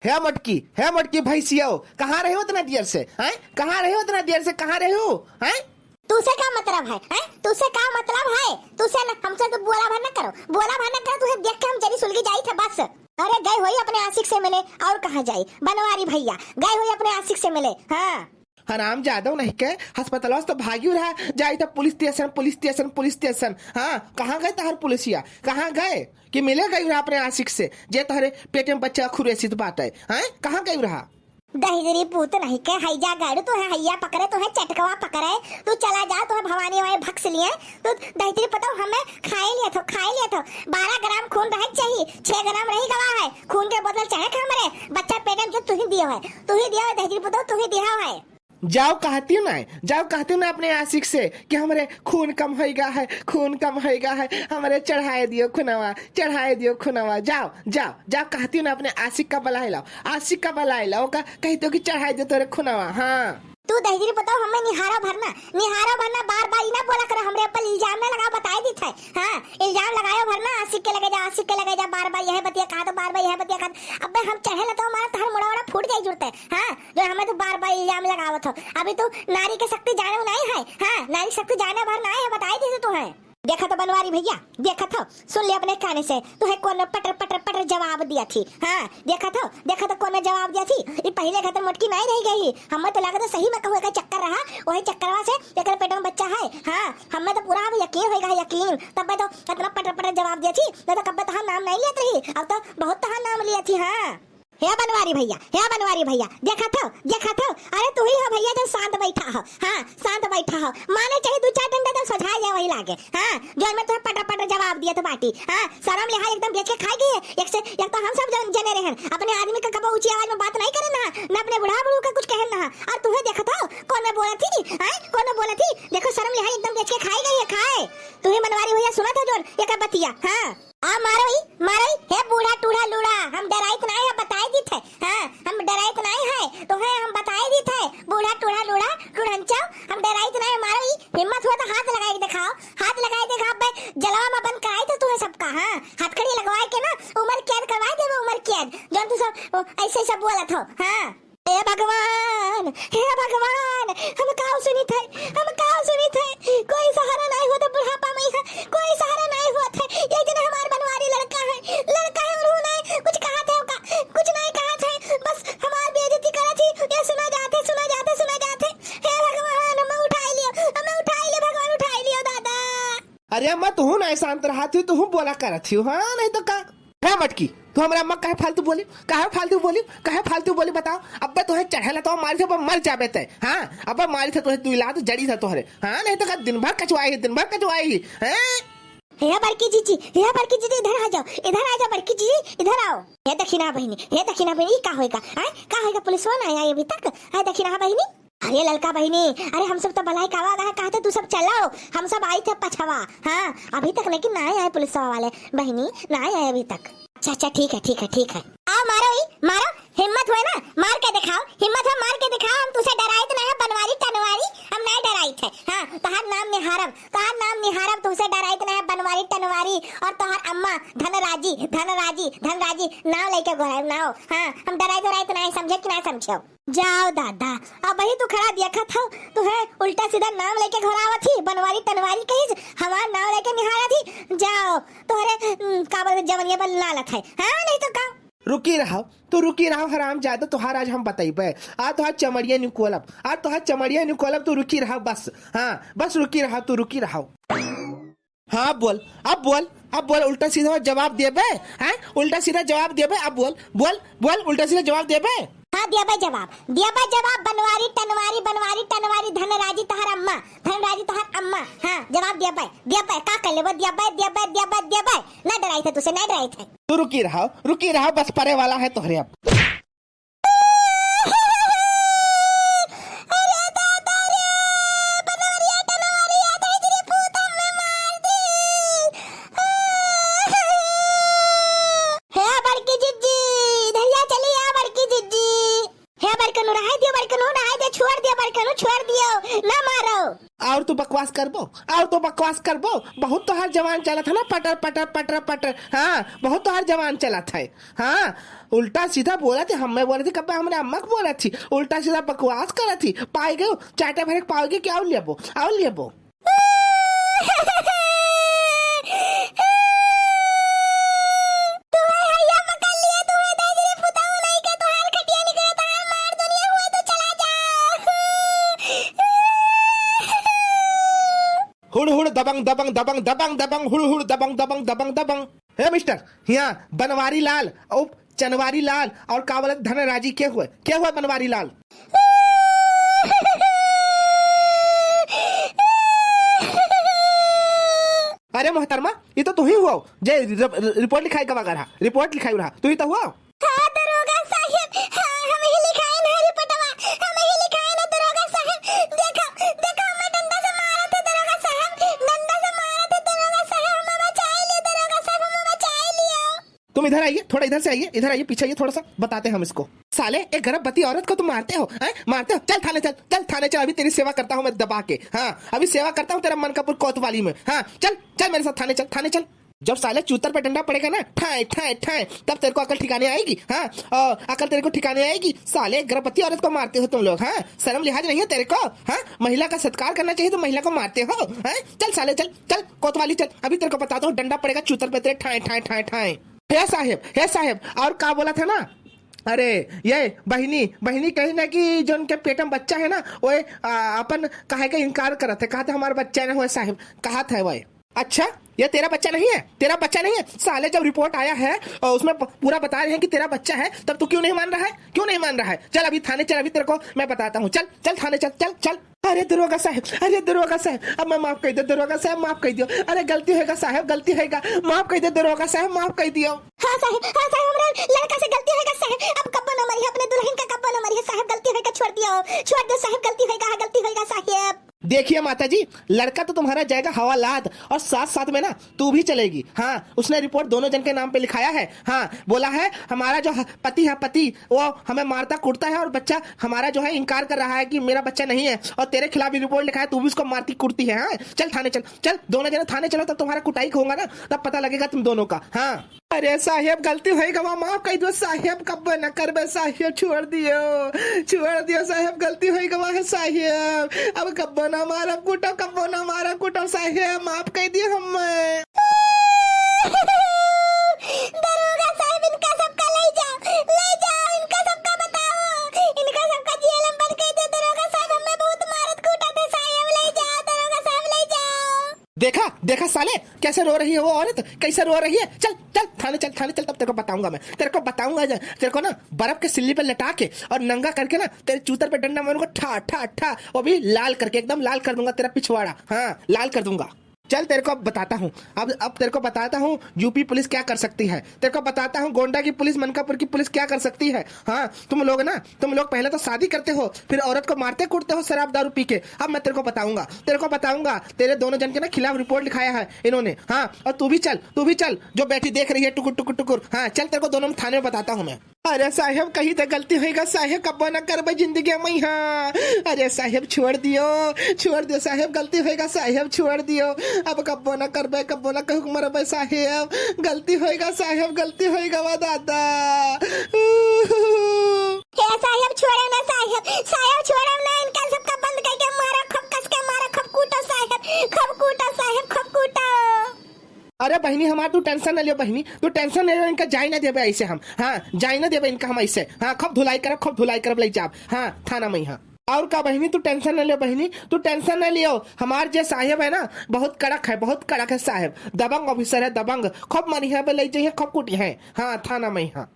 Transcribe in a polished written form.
है मटकी भैंसिया, कहाँ रहे हो इतना देर से? हैं कहाँ रहे हो इतना देर से? कहाँ रहे हो? हैं तुझसे क्या मतलब है? हैं तुझसे क्या मतलब है? तुझसे हमसे तो बोला भर न करो, बोला भर न करो। तुझे देख के हम जरी सुलगी जाई थे बस। अरे गए हुई अपने आशिक से मिले, और कहाँ जाई? बनवारी भैया गए हुई अपने आशिक से मिले। हाँ हराम जादव नहीं के अस्पताल तो भागी रहा जाई था पुलिस स्टेशन। हाँ कहाँ गए तहर पुलिसिया? कहाँ गए कि मिले गई रहा अपने आशिक से जे तहरे पेट में बच्चा खुरेसित बात है? हैं कहाँ गई रहा? दहिजरी पूत नहीं के हैजा गाड़ू तो है, हैया पकड़े तो है, चटकवा पकड़े तू चला जा तो है, भवानी वाले भक्स लिए तो दहिजरी पता हमें खाए लिया था 12 ग्राम खून रह चाहिए, 6 ग्राम रही गवा है खून के बोतल चाहे का हमारे बच्चा पेट में जो तू ही दिया है दहिजरी पता तू ही दिया है। जाओ कहती हूँ ना अपने आशिक से कि हमारे खून कम होएगा है, हमारे चढ़ाए दियो खुनवा। जाओ कहती हूँ ना अपने आशिक का बलाई लाओ का कहते हो कि चढ़ाए दियो तेरे खुनवा। हाँ तू दहिजरी बताओ हमें निहारा भरना बार बार ना बोला कर, हमरे ऊपर इल्जाम ना लगा, बताई दी था। हाँ इल्जाम लगायो भरना, आशिक के लगे जा बार बार यह बतिया कहा तो बार बार यह बतिया कहा। अब हम चढ़े तो हमारा तहर मुड़ा फूट जाई जुड़ते। हाँ जो हमें तो बार बार इल्जाम लगावत हो। अभी तू नारी के शक्ति जाने नहीं है। हाँ नारी शक्ति जाने भर ना है, बताई दी तू है। देखा तो बनवारी भैया, देखा था, सुन ले अपने काने से, तू है कौन पटर जवाब दिया थी। हाँ देखा था कौन जवाब दिया थी। ये पहले खतर मोटकी नहीं रह गई, हमें तो लगा तो सही में कहूँ का चक्कर रहा, वही चक्करवा से एक पेट में बच्चा है। हाँ हमें तो पूरा यकीन होगा, यकीन तब मैं तो इतना पटर जवाब दिया थी, नहीं तो कब तक नाम नहीं लेती रही, अब तो बहुत तहा नाम लिया थी। हाँ हे बनवारी भैया देखा था। अरे तू ही हो भैया जो शांत बैठा हो। हाँ शांत बैठा हो, माने चाहिए 2-4 डंडा तो सझा जाए वही लागे। हाँ जो मैं तो पटर जवाब दिया तो बाटी। हाँ शर्म लिहाज एकदम बेच के खाई गई। एक तो हम सब जने रहे अपने आदमी का कब ऊंची आवाज में बात नहीं करे ना अपने बुढ़ा का कुछ कहे ना। और तू देखा था कौन बोला थी, देखो शर्म लिहाज एकदम बेच के खाई गई है। खाए तू ही बनवारी भैया सुना था जो एक बतिया। हाँ मारो हे बूढ़ा टूढ़ा लूड़ा, हम डराई तो नहीं है, बताई दी थे। हाँ हम डराई तो नहीं है तो है, हम बताई दी थे बूढ़ा टूढ़ा लूड़ा टूढ़ंचो, हम डराई तो नहीं। मारो हिम्मत हुआ तो हाथ लगाई दिखाओ बे, जलवा में बंद कराई तो तुम्हें सबका। हाँ हथकड़ी लगवाए के ना उम्र कैद करवाए थे, उम्र कैद जो तू सब ऐसे सब बोला था। हाँ हे भगवान हम काव सुनी थे, कोई सहारा नहीं होता बुढ़ापा में, कोई सहारा नहीं हुआ था। ये जन हमारा बनवारी लड़का है उन्होंने कुछ कहा था, कुछ नहीं कहा था, बस हमारी बेइज्जती करा थी। ये सुना जाते हे भगवान हमें उठाई लियो भगवान, उठाई लियो दादा। अरे अम्मा तू ना शांत रहा थी, तू बोला कर थी। हाँ नहीं तो का है मटकी तू हमारा अम्मा काहे फालतू बोली बताओ। अब तो है चढ़ेला तो मारी से मर जाबे ते। हाँ अब मारी से तो दुई लात जड़ी था तोहरे। हाँ नहीं तो का दिन भर कचवाई हैं। हे बड़की जीजी इधर आ जाओ बड़की जी इधर आओ। हे दक्षिणा बहनी का होएगा पुलिस वाला आया अभी तक? है दक्षिणा बहनी, अरे ललका बहनी, अरे हम सब तो भलाई कावा कहते तू सब चलाओ, हम सब आई थे पछवा। हाँ अभी तक लेकिन नहीं आए पुलिस वाले बहनी, नहीं आए अभी तक। अच्छा ठीक है। आओ मारो हिम्मत हुए ना मार के दिखाओ, हम तुझसे डराई तो नहीं है बनवारी टनवारी, हम नहीं डराई थे। हाँ तोहार नाम निहारम तुझसे डराई तो नहीं है बनवारी टनवारी। और तोहार अम्मा धनराजी नाव लेके गोरा नाव। हाँ हम डराई तो नहीं, समझे कि नहीं समझो। जाओ दादा अब वही तू खड़ा देखा था, तू है उल्टा सीधा नाम लेके घोरावा थी, बनवारी टनवारी कही हमारा नाम लेके निहारा थी। जाओ तोहरे काबल जवनिया पर लालत है। हाँ नहीं तो का रुकी रहो हराम ज्यादा तोहार आज हम बताइबे। आज तोहार चमड़िया निकोलब तू रुकी रहो बस। हाँ बस रुकी रहो। हाँ बोल अब बोल उल्टा सीधा जवाब देबे। हैं उल्टा सीधा जवाब देबे, अब बोल उल्टा सीधा जवाब देबे। हाँ दिया जवाब बनवारी टनवारी धनराजी तोहर अम्मा। हाँ जवाब दिया का कर लेबो, दिया ना डराई थे तुझसे, नहीं डराई थे। तू रुकी रहो बस परे वाला है तोहरे अब। और तू बकवास करबो, और तो बकवास करबो। बहुत तो हर जवान चला था ना, पटर पटर पटर पटर। हाँ, बहुत तो हर जवान चला था। हाँ, उल्टा सीधा बोला थी, हमें बोला थी, कब हमने अम्मा को बोला थी, उल्टा सीधा बकवास करा थी। पाए गए चाटे भरे पाओगे क्या? और लेबो, और लेबो। हुड़ हुड़ दबंग दबंग दबंग दबंग दबंग हुड़ हुड़ दबंग दबंग दबंग दबंग। हे मिस्टर, यहाँ बनवारी लाल और चनवारी लाल और कावलत धनराजी क्या हुआ बनवारी लाल? अरे मोहतरमा, ये तो तू ही हुआ जे रिपोर्ट लिखाई कब रहा, रिपोर्ट लिखाई रहा तू ही तो हुआ। हाँ दरोगा साहब, हाँ हम ही लिखाए ना रिपोर्टवा, हम ही लिखाए ना दरोगा साहब। देखो देखो मैं डंडा से मारा था दरोगा साहब, डंडा से मारा था दरोगा साहब, हमें बचा लिया दरोगा साहब, हमें बचा लिया। तुम इधर आइए, थोड़ा इधर से आइए, इधर आइए, पीछे आइए थोड़ा सा, बताते हैं हम इसको। साले एक गर्भवती औरत को तुम मारते हो, हैं? मारते हो? चल थाने चल, चल थाने चल, अभी तेरी सेवा करता हूँ मैं दबा के। हाँ, अभी सेवा करता हूँ तेरा मनकापुर कोतवाली में। हाँ, चल चल मेरे साथ थाने चल, थाने चल। जब साले चूतर पे डंडा पड़ेगा ना, ठाए ठाए ठाए, तब तेरे को अकल ठिकाने आएगी। हाँ, और अकल तेरे को ठिकाने आएगी। साले गर्भवती औरत को मारते हो तुम लोग। हाँ, शर्म लिहाज नहीं है तेरे को? हाँ, महिला का सत्कार करना चाहिए तो महिला को मारते हो। हाँ, चल साले चल चल कोतवाली चल, अभी तेरे को बताता हूँ, डंडा पड़ेगा चूतर पे तेरे, ठाए ठाए ठाए ठाए। हे साहेब, और क्या बोला था ना? अरे ये बहिनी कही ना कि जो उनके पेट में बच्चा है ना, वो अपन कहे का इनकार करा थे, कहा था हमारा बच्चा ना हुआ साहब, कहा था वो। अच्छा, ये तेरा बच्चा नहीं है, तेरा बच्चा नहीं है? साले जब रिपोर्ट आया है और उसमें पूरा बता रहे हैं कि तेरा बच्चा है, तब तू क्यों नहीं मान रहा है? क्यों नहीं मान रहा है? चल अभी थाने चल, अभी तेरे को मैं बताता हूँ। चल चल थाने चल, चल चल। अरे दरोगा साहब, अब मैं माफ कर दो दरोगा साहब, माफ कर दियो। अरे गलती होगा साहब, गलती होगा, माफ कर दो दरोगा साहब, माफ कर दियो। हाँ साहब, हमारे लड़का से गलती होगा साहब, अब कब्बो न मरिए, अपने दुल्हन का कब्बो न मरिए साहब, गलती होगा, छोड़ दो साहब, गलती होगा साहब। देखिए माता जी, लड़का तो तुम्हारा जाएगा हवालात, और साथ साथ में ना तू भी चलेगी। हाँ, उसने रिपोर्ट दोनों जन के नाम पे लिखाया है। हाँ, बोला है हमारा जो पति वो हमें मारता कूटता है, और बच्चा हमारा जो है इनकार कर रहा है कि मेरा बच्चा नहीं है, और तेरे खिलाफ भी रिपोर्ट लिखा है, तू भी उसको मारती कूटती है। हाँ, चल थाने चल, चल दोनों जने थाने चलो, तब तुम्हारा कुटाई होगा ना, तब पता लगेगा तुम दोनों का। हाँ, अरे साहेब गलती होगा, माफ कर दो साहेब, कब न करबे साहेब, छोड़ दियो साहेब, गलती होगा है साहेब, अब कब न मारा कूटो, कब न मारा कूटो साहेब, माफ कर दियो हमें। दरोगा साहब, इनका सबका ले जाओ, इनका सबका बताओ, इनका सबका जेल में बंद कर दो दरोगा साहब, हमें बहुत मारत कूटा था साहब, ले जाओ दरोगा साहब, ले जाओ। देखा साले कैसे रो रही है वो औरत, कैसे रो रही है। चल चल थाने चल, तब तेरे को बताऊंगा मैं, तेरे को ना बर्फ के सिल्ली पे लटा के और नंगा करके ना तेरे चूतर पे डंडा मारूंगा, ठा ठा ठा, वो भी लाल करके, एकदम लाल कर दूंगा तेरा पिछवाड़ा। हाँ, लाल कर दूंगा। चल तेरे को बताता हूँ, अब तेरे को बताता हूँ यूपी पुलिस क्या कर सकती है, तेरे को बताता हूँ गोंडा की पुलिस, मनकापुर की पुलिस क्या कर सकती है। हाँ, तुम लोग पहले तो शादी करते हो, फिर औरत को मारते कूटते हो शराब दारू पी के। अब मैं तेरे को बताऊंगा, तेरे दोनों जन के ना खिलाफ रिपोर्ट लिखाया है इन्होंने। हाँ, और तू भी चल, जो बैठी देख रही है टुकुर टुकुर टुकुर। हाँ, चल तेरे को दोनों थाने में बताता हूँ मैं। अरे साहेब कहीं तो गलती होगा साहेब, कब्बो न करबे जिंदगी में। हाँ, अरे साहेब छोड़ दियो साहेब, गलती होगा साहेब, छोड़ दियो, अब कब्बो न करबे, कब्बो न कहूँ मरबे साहेब, गलती होगा साहेब, गलती होगा वा दादा। साहेब छोड़ो ना साहेब छोड़ो ना, इनका सबका बंद करके मारो, खूब कस के मारो, खूब कूटो साहेब, खूब कूटो। अरे बहनी हमार, तू टेंशन न लियो बहनी, तू टेंशन नहीं, इनका जाई ना देबे ऐसे हम। हाँ, जाई ना देबे इनका हम ऐसे। हाँ, खूब धुलाई करब ले जाब। हाँ, थाना में। हाँ, और का बहनी तू टेंशन न लियो बहनी, तू टेंशन न लियो, हमार जो साहेब है ना बहुत कड़क है साहेब, दबंग ऑफिसर है, दबंग, खूब मनी है ले जाइए, खूब कुटी है। हाँ, थाना में। हाँ।